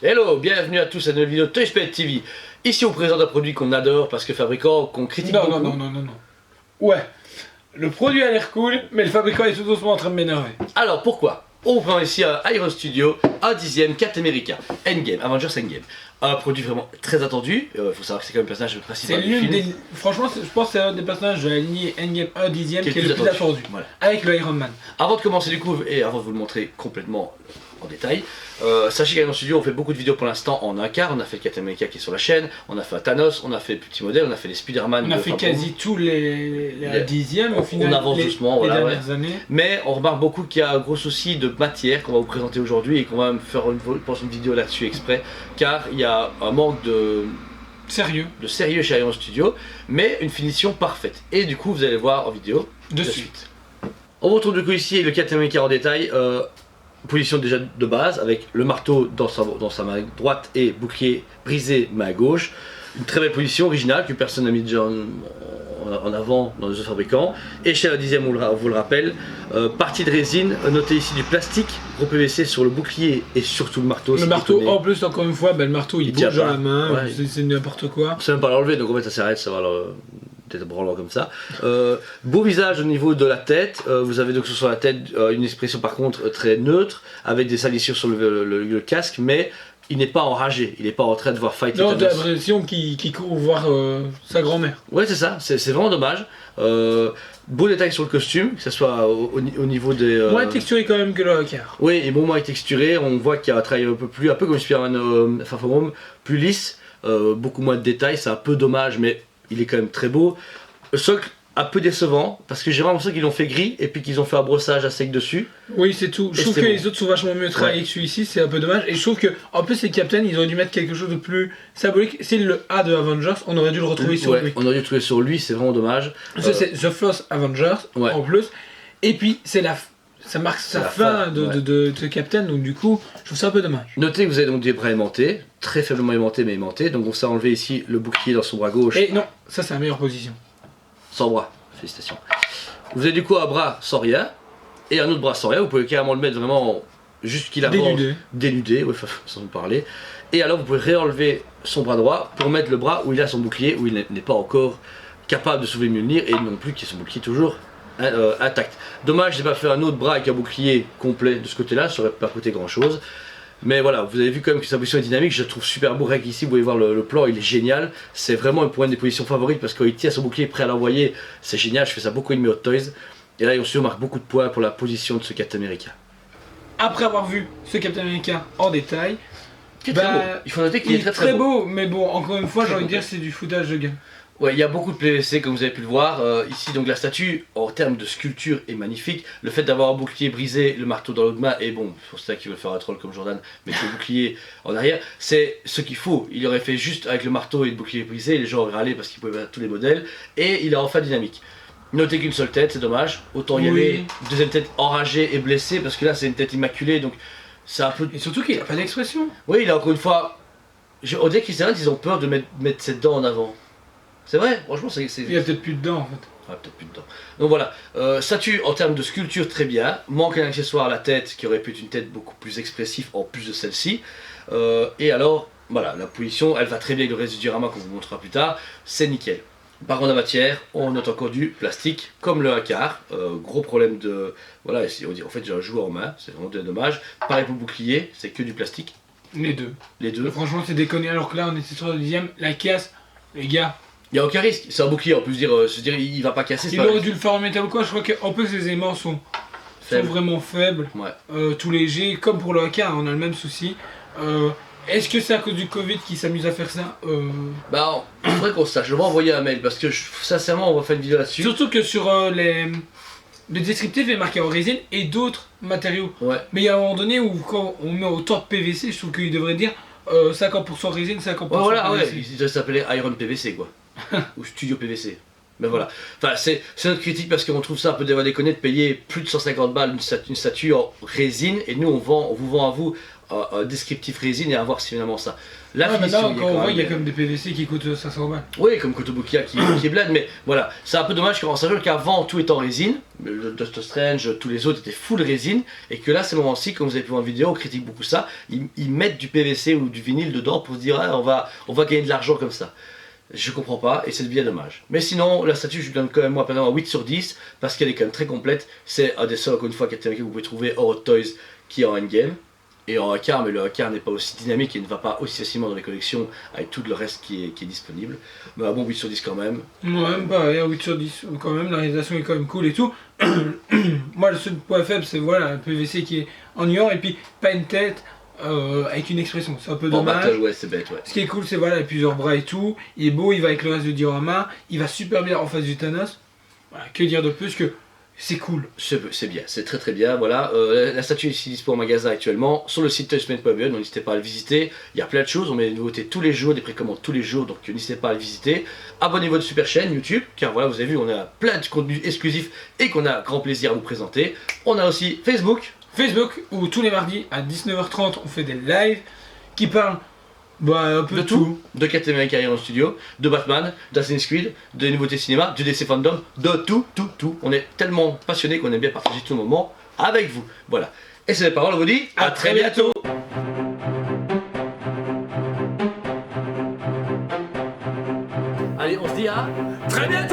Hello, bienvenue à tous à une nouvelle vidéo de ToySped TV. Ici on présente un produit qu'on adore parce que fabricant qu'on critique beaucoup. Non. Ouais, le produit a l'air cool, mais le fabricant est tout doucement en train de m'énerver. Alors pourquoi? On prend ici un Iron Studio, un 10e, 4 America, Endgame, Avengers Endgame. Un produit vraiment très attendu, faut savoir que c'est quand même le personnage principal du film. Franchement, je pense que c'est un des personnages de la lignée Endgame 1 10e qui est le plus attendu. Voilà. Avec le Iron Man. Avant de commencer du coup, et avant de vous le montrer complètement en détail, sachez qu'Iron Studio on fait beaucoup de vidéos pour l'instant en un quart. On a fait le Captain America qui est sur la chaîne, on a fait un Thanos, on a fait le petit modèle, on a fait les Spider-Man. On a fait quasi tous les 10e au final. On avance doucement, les voilà, dernières années. Mais on remarque beaucoup qu'il y a un gros souci de matière qu'on va vous présenter aujourd'hui et qu'on va même faire une vidéo là-dessus exprès, car il y a un manque de sérieux chez Iron Studio, mais une finition parfaite. Et du coup vous allez voir en vidéo de suite. On retrouve du coup ici le Captain America en détail. Position déjà de base avec le marteau dans sa main droite et bouclier brisé main gauche. Une très belle position originale que personne n'a mis déjà en avant dans les autres fabricants. Et chez la 10e, on vous le rappelle, partie de résine, notez ici du plastique, gros PVC sur le bouclier et surtout le marteau. Le marteau, en plus, encore une fois, le marteau il bouge dans la main, ouais, c'est n'importe quoi. On sait même pas l'enlever, donc en fait ça s'arrête, ça va peut-être branlant comme ça. Beau visage au niveau de la tête, vous avez donc sur la tête une expression par contre très neutre, avec des salissures sur le casque, mais il n'est pas enragé, il n'est pas en train de voir fighter. Non, t'as l'impression qu'il court voir sa grand-mère. Ouais, c'est ça, c'est vraiment dommage. Beau détail sur le costume, que ce soit au niveau des... Moins texturé quand même que le Hacker. Oui, et bon, moins texturé, on voit qu'il y a un travail un peu comme Spider-Man Far From Home, plus lisse, beaucoup moins de détails, c'est un peu dommage, mais il est quand même très beau. Le socle un peu décevant parce que j'ai vraiment l'impression qu'ils l'ont fait gris et puis qu'ils ont fait un brossage à sec dessus. Oui, c'est tout. Je trouve que les autres sont vachement mieux travaillés que celui-ci, c'est un peu dommage. Et je trouve que en plus les Captain, ils auraient dû mettre quelque chose de plus symbolique. C'est le A de Avengers, on aurait dû le retrouver sur lui. On aurait dû le trouver sur lui, c'est vraiment dommage. Ça c'est The First Avengers en plus. Et puis c'est ça marque sa fin de Captain, donc du coup, je trouve ça un peu dommage. Notez que vous avez donc des bras aimantés, très faiblement aimantés mais aimantés. Donc on s'est enlevé ici le bouclier dans son bras gauche. Et non, ça c'est la meilleure position. Sans bras, félicitations. Vous avez du coup un bras sans rien et un autre bras sans rien. Vous pouvez carrément le mettre vraiment juste qu'il avance, dénudé, ouais, sans parler. Et alors vous pouvez réenlever son bras droit pour mettre le bras où il a son bouclier, où il n'est pas encore capable de soulever Mjolnir et non plus qu'il ait son bouclier toujours intact. Dommage, j'ai pas fait un autre bras avec un bouclier complet de ce côté-là, ça aurait pas coûté grand-chose. Mais voilà, vous avez vu quand même que sa position est dynamique, je la trouve super beau. Rien qu'ici, vous pouvez voir le plan, il est génial. C'est vraiment une des positions favorites parce qu'il tient son bouclier prêt à l'envoyer. C'est génial, je fais ça beaucoup avec mes Hot Toys. Et là, on marque beaucoup de points pour la position de ce Captain America. Après avoir vu ce Captain America en détail, il faut noter qu'il est très beau. Mais bon, encore une fois, j'ai envie de dire c'est du foutage de gueule. Ouais, il y a beaucoup de PVC comme vous avez pu le voir. Ici donc la statue en termes de sculpture est magnifique. Le fait d'avoir un bouclier brisé, le marteau dans l'autre main, et bon, pour ceux qui veulent faire un troll comme Jordan, mettre le bouclier en arrière, c'est ce qu'il faut. Il aurait fait juste avec le marteau et le bouclier brisé, les gens auraient râlé parce qu'il pouvait mettre tous les modèles, et il a enfin dynamique. Notez qu'une seule tête, c'est dommage. Autant y aller, deuxième tête enragée et blessée, parce que là c'est une tête immaculée, donc c'est un peu... Et surtout qu'il n'a pas d'expression. Oui, il a encore une fois... On dirait qu'ils ont peur de mettre cette dent en avant. C'est vrai, franchement, c'est... Il y a peut-être plus de dents en fait. Ouais, peut-être plus de dents. Donc voilà, statue en termes de sculpture très bien. Manque un accessoire à la tête qui aurait pu être une tête beaucoup plus expressive en plus de celle-ci. Et alors, voilà, la position, elle va très bien avec le reste du diorama qu'on vous montrera plus tard. C'est nickel. Par contre, en matière, on note encore du plastique, comme le Hacker. Gros problème de... Voilà, on dit, en fait, j'ai un jouet en main, c'est vraiment dommage. Pareil pour le bouclier, c'est que du plastique. Les deux. Les deux. Franchement, c'est déconné, alors que là, on était sur le 10e. La casse, les gars... Il n'y a aucun risque, c'est un bouclier, on peut se dire il va pas casser. Il aurait dû le faire en métal ou quoi, je crois qu'en plus les aimants sont vraiment faibles, tout léger, comme pour le Hacker, on a le même souci. Est-ce que c'est à cause du Covid qui s'amuse à faire ça Bah, il faudrait qu'on sache, je vais envoyer un mail parce que sincèrement on va faire une vidéo là-dessus. Surtout que sur le descriptif est marqué en résine et d'autres matériaux. Mais il y a un moment donné où quand on met autant de PVC, je trouve qu'il devrait dire 50% résine, 50% PVC. Voilà, il devrait s'appeler Iron PVC quoi. Ou Studio PVC. Mais voilà, enfin, c'est notre critique parce qu'on trouve ça un peu déconné de payer plus de 150 balles une statue en résine et nous on vous vend à vous un descriptif résine et à voir si finalement ça. La finition, quand on voit, il y a comme des PVC qui coûtent 500 balles. Oui, comme Kotobukiya qui est bled, mais voilà, c'est un peu dommage qu'en sachant qu'avant tout était en résine, le Doctor Strange, tous les autres étaient full résine, et que là, c'est le moment-ci, comme vous avez pu voir en vidéo, on critique beaucoup ça, ils mettent du PVC ou du vinyle dedans pour se dire ah, on va gagner de l'argent comme ça. Je comprends pas et c'est bien dommage. Mais sinon, la statue, je lui donne quand même moi par exemple un 8 sur 10 parce qu'elle est quand même très complète. C'est un des seuls, encore une fois, que vous pouvez trouver hors Hot Toys qui est en endgame et en Hakar, mais le Hakar n'est pas aussi dynamique et ne va pas aussi facilement dans les collections avec tout le reste qui est disponible. Mais un bon 8 sur 10 quand même. Ouais, même pas, un 8 sur 10 quand même, la réalisation est quand même cool et tout. Moi, le seul point faible, c'est voilà, le PVC qui est ennuyant et puis pas une tête. Avec une expression, c'est un peu dommage. Battle, ouais, c'est bête, ouais. Ce qui est cool, c'est voilà, il a plusieurs bras et tout. Il est beau, il va avec le reste du diorama. Il va super bien en face du Thanos. Voilà, que dire de plus que c'est cool. C'est bien, c'est très très bien. Voilà, la statue est ici dispo en magasin actuellement sur le site toysmade.be. Donc n'hésitez pas à le visiter. Il y a plein de choses, on met des nouveautés tous les jours, des précommandes tous les jours. Donc n'hésitez pas à le visiter. Abonnez-vous à notre super chaîne YouTube, car voilà, vous avez vu, on a plein de contenus exclusifs et qu'on a grand plaisir à vous présenter. On a aussi Facebook. Où tous les mardis à 19h30 on fait des lives qui parlent un peu de tout. De Captain America en studio, de Batman, d'Assassin's Creed, des nouveautés cinéma, du DC Fandom, de tout. On est tellement passionnés qu'on aime bien partager tout le moment avec vous. Voilà. Et c'est les paroles, on vous dit à très bientôt. Allez, on se dit à très bientôt.